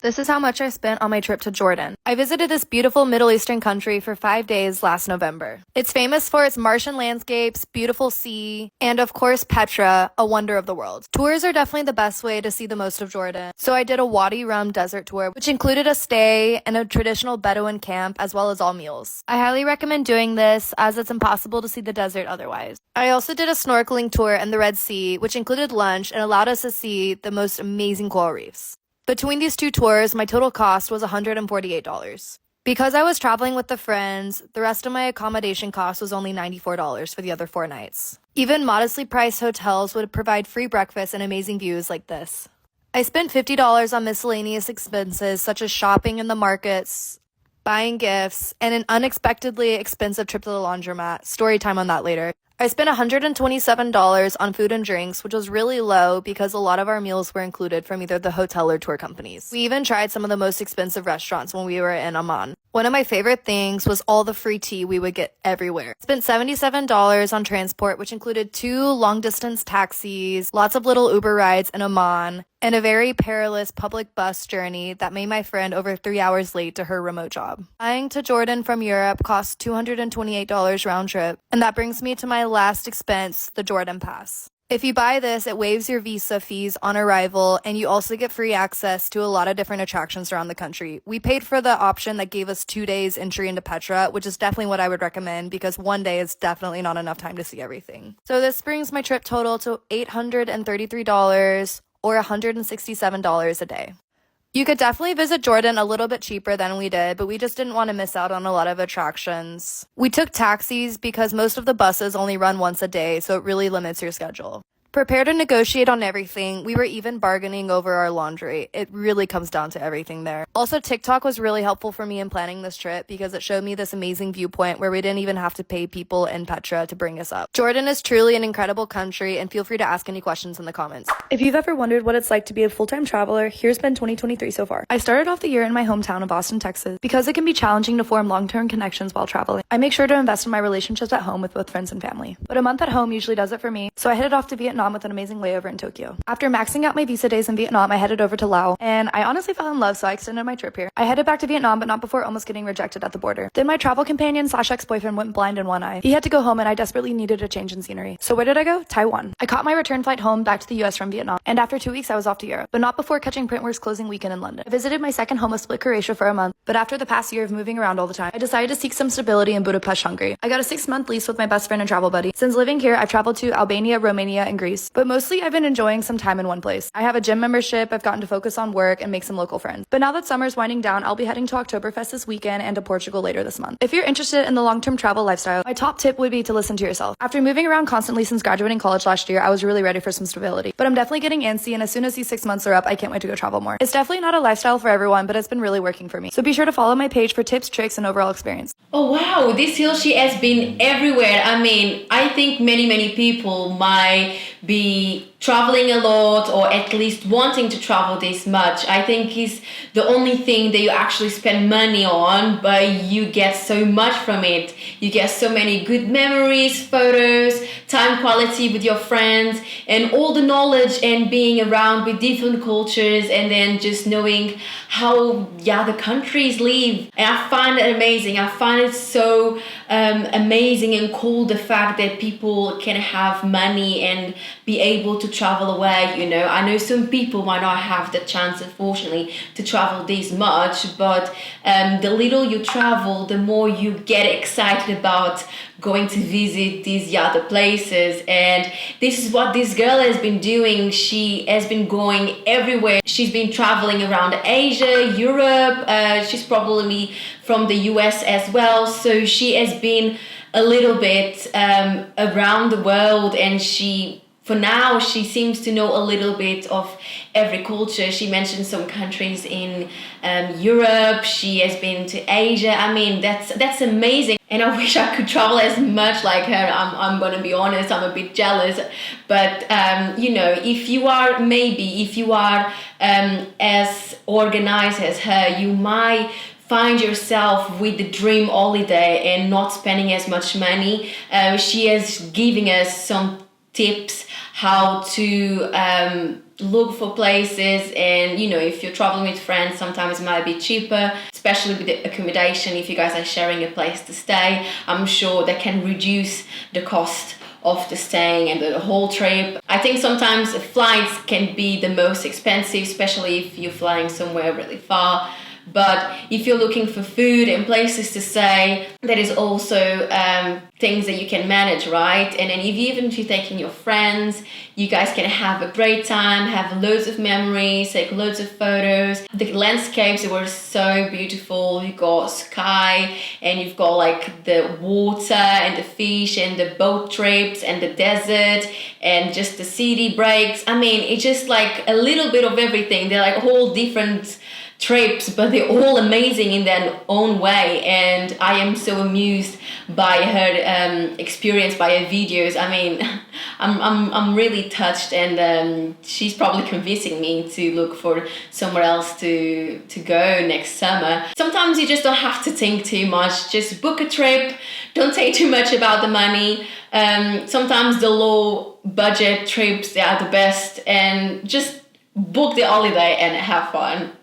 This is how much I spent on my trip to Jordan. I visited this beautiful Middle Eastern country for 5 days last November. It's famous for its Martian landscapes, beautiful sea, and of course Petra, a wonder of the world. Tours are definitely the best way to see the most of Jordan. So I did a Wadi Rum desert tour, which included a stay and a traditional Bedouin camp as well as all meals. I highly recommend doing this as it's impossible to see the desert otherwise. I also did a snorkeling tour in the Red Sea, which included lunch and allowed us to see the most amazing coral reefs. Between these two tours, my total cost was $148. Because I was traveling with the friends, the rest of my accommodation cost was only $94 for the other 4 nights. Even modestly priced hotels would provide free breakfast and amazing views like this. I spent $50 on miscellaneous expenses such as shopping in the markets, buying gifts, and an unexpectedly expensive trip to the laundromat. Story time on that later. I spent $127 on food and drinks, which was really low because a lot of our meals were included from either the hotel or tour companies. We even tried some of the most expensive restaurants when we were in Amman. One of my favorite things was all the free tea we would get everywhere. I spent $77 on transport, which included 2 long-distance taxis, lots of little Uber rides in Amman, and a very perilous public bus journey that made my friend over 3 hours late to her remote job. Flying to Jordan from Europe cost $228 round trip, and that brings me to my last expense, the Jordan Pass. If you buy this, it waives your visa fees on arrival, and you also get free access to a lot of different attractions around the country. We paid for the option that gave us 2 days entry into Petra, which is definitely what I would recommend because 1 day is definitely not enough time to see everything. So this brings my trip total to $833 or $167 a day. You could definitely visit Jordan a little bit cheaper than we did, but we just didn't want to miss out on a lot of attractions. We took taxis because most of the buses only run once a day, so it really limits your schedule. Prepare to negotiate on everything. We were even bargaining over our laundry. It really comes down to everything there. Also, TikTok was really helpful for me in planning this trip because it showed me this amazing viewpoint where we didn't even have to pay people in Petra to bring us up. Jordan is truly an incredible country, and feel free to ask any questions in the comments. If you've ever wondered what it's like to be a full-time traveler, here's been 2023 so far. I started off the year in my hometown of Austin, Texas, because it can be challenging to form long-term connections while traveling. I make sure to invest in my relationships at home with both friends and family. But a month at home usually does it for me, so I headed off to Vietnam with an amazing layover in Tokyo. After maxing out my visa days in Vietnam, I headed over to Laos, and I honestly fell in love, so I extended my trip here. I headed back to Vietnam, but not before almost getting rejected at the border. Then my travel companion / ex-boyfriend went blind in one eye. He had to go home, and I desperately needed a change in scenery. So where did I go? Taiwan. I caught my return flight home back to the US from Vietnam, and after 2 weeks I was off to Europe, but not before catching Printworks closing weekend in London. I visited my second home of Split, Croatia for a month, but after the past year of moving around all the time, I decided to seek some stability in Budapest, Hungary. I got a 6-month lease with my best friend and travel buddy. Since living here, I've traveled to Albania, Romania, and Greece, but mostly I've been enjoying some time in one place. I have a gym membership, I've gotten to focus on work and make some local friends. But now that summer's winding down, I'll be heading to Oktoberfest this weekend and to Portugal later this month. If you're interested in the long-term travel lifestyle, my top tip would be to listen to yourself. After moving around constantly since graduating college last year, I was really ready for some stability. But I'm definitely getting antsy, and as soon as these 6 months are up, I can't wait to go travel more. It's definitely not a lifestyle for everyone, but it's been really working for me. So be sure to follow my page for tips, tricks, and overall experience. Oh wow, this Hilshi has been everywhere. I mean, I think many people might be traveling a lot or at least wanting to travel this much. I think is the only thing that you actually spend money on, but you get so much from it. You get so many good memories, photos, time quality with your friends, and all the knowledge and being around with different cultures, and then just knowing how the countries live. And I find it amazing. I find it so amazing and cool, the fact that people can have money and be able to travel away. You know, I know some people might not have the chance, unfortunately, to travel this much, but the little you travel, the more you get excited about going to visit these other places. And this is what this girl has been doing. She has been going everywhere. She's been traveling around Asia, Europe, she's probably from the US as well, so she has been a little bit around the world, and for now, she seems to know a little bit of every culture. She mentioned some countries in Europe. She has been to Asia. I mean, that's amazing. And I wish I could travel as much like her. I'm going to be honest, I'm a bit jealous. But, you know, if you are as organized as her, you might find yourself with the dream holiday and not spending as much money. She is giving us some tips how to look for places, and if you're traveling with friends, sometimes it might be cheaper, especially with the accommodation. If you guys are sharing a place to stay, I'm sure that can reduce the cost of the staying and the whole trip. I think sometimes flights can be the most expensive, especially if you're flying somewhere really far. But if you're looking for food and places to stay, that is also things that you can manage, right? And then even if you're taking your friends, you guys can have a great time, have loads of memories, take loads of photos. The landscapes were so beautiful. You got sky, and you've got like the water and the fish and the boat trips and the desert and just the city breaks. I mean, it's just like a little bit of everything. They're like whole different trips, but they're all amazing in their own way, and I am so amused by her experience, by her videos. I mean, I'm really touched, and she's probably convincing me to look for somewhere else to go next summer. Sometimes you just don't have to think too much, just book a trip, don't think too much about the money. Sometimes the low budget trips, they are the best, and just book the holiday and have fun.